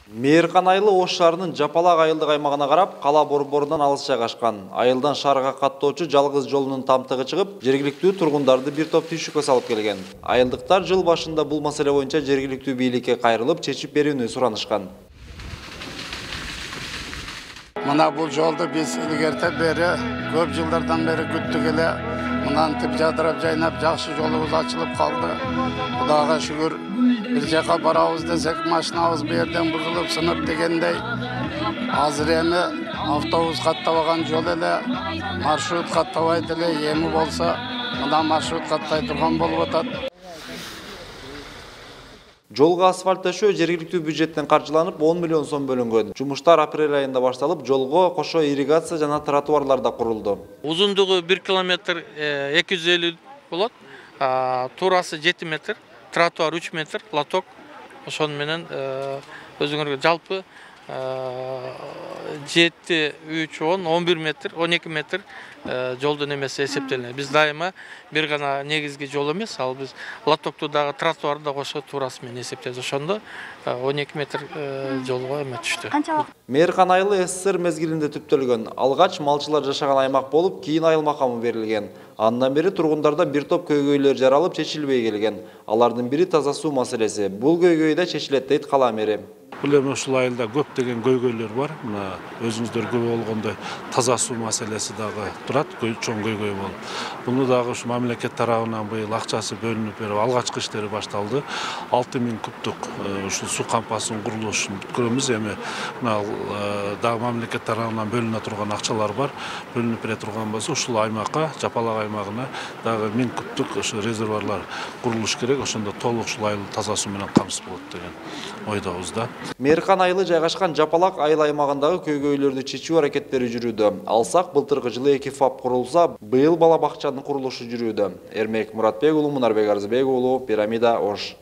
Мейирхан айылы Ош шаарынын Жапалак айылдык аймагына карап, кала борборунан алыс жайгашкан. Айылдан шаарга каттоочу жалгыз жолунун тамтыгы чыгып, жергиликтүү тургундарды бир топ түйшүккө салып келген. Айылдыктар жыл башында бул маселе боюнча жергиликтүү бийликке кайрылып, чечип берүүнү суранышкан. Мына бул жолду биз илгерте бери көп жылдардан бери күттүк эле. Мынантип жадырап жайнап жакшы жолубуз ачылып калды. Кудайга шүгүр. Бир жака барабыз десек машинабыз бу жерден бузулуп сынып дегендей. Азыр эми автобус каттабаган жол эле, маршрут каттабайт эле, эми болсо мына маршрут каттай турган болуп атат. Жолго асфальт төшөө жергиликтүү бюджеттен каржыланып 10 миллион сом бөлүнгөн. Жумуштар апрель айында башталып, жолго кошо ирригация жана тротуарлар да курулду. Узундугу 1 километр 250 болот, туурасы 7 метр, тротуар 3 метр, лоток. Ошону менен өзүңөргө жалпы 7, 3, 10, 11 метр, 12 метр жолдун эмеси эсептелинет. Биз дайыма бир гана негизги жол эмес, ал биз лотокту дагы тротуарды кошо туурасы менен эсептейбиз. Ошондо 12 метр жолго эме түштү. Мейирхан айылы СССР мезгилинде түптөлгөн. Алгач малчылар жашаган аймак болуп, кийин айыл макамы берилген. Андан бери тургундарда бир топ көйгөйлөр жаралып, чечилбей келген. Алардын бири таза суу маселеси. Бул көйгөй да чечилет дейт кала мэри. Бұл эми ушул айылда көптөгөн көйгөйлөр бар. Мына өзүңүздөр көрүп болгондой таза суу маселеси дагы турат, чоң көйгөй болуп. Буну дагы ушу мамлекет тарабынан быйыл акчасы бөлүнүп берип, алгачкы иштери башталды. 6000 кубтук ушул суу кампасынын курулушун көрөбүз. Эми мына дагы мамлекет тарабынан бөлүнө турган акчалар бар. Бөлүнүп бере турган болсо, ушул аймакка, Жапалак аймагына дагы 1000 кубтук ушу резервуарлар курулуш керек. Ошондо толук ушул айыл таза суу менен камсыз болот деген ойдобузда. Мейирхан айылы жайгашкан Жапалак айыл аймагындагы көйгөйлөрдү чечүү аракеттери жүрүүдө. Алсак, былтыркы жылы 2 ФАП курулса, быйыл бала бакчанын курулушу жүрүүдө. Эрмек Муратбек уулу, Мунарбек Арзыбек уулу, Пирамида, Ош.